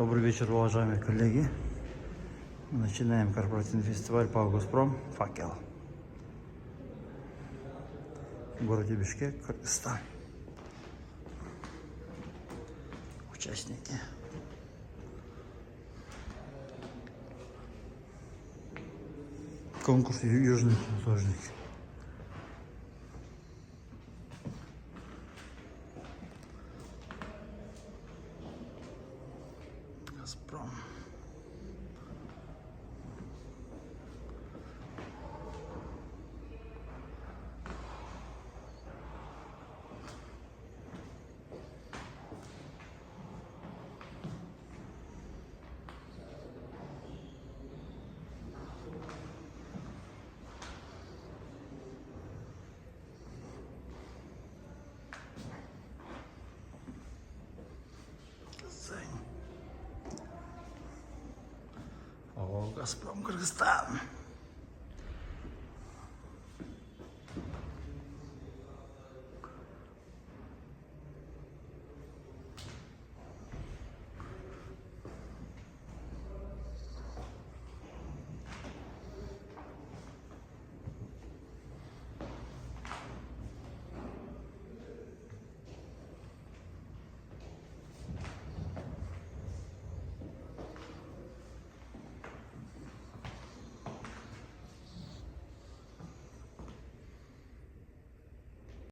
Добрый вечер, уважаемые коллеги. Мы начинаем корпоративный фестиваль ПАО «Газпром» «Факел» в городе Бишкек, Кыргызстан. Участники. Конкурс «Южный художник». «Газпром». ООО «Газпром», Кыргызстан.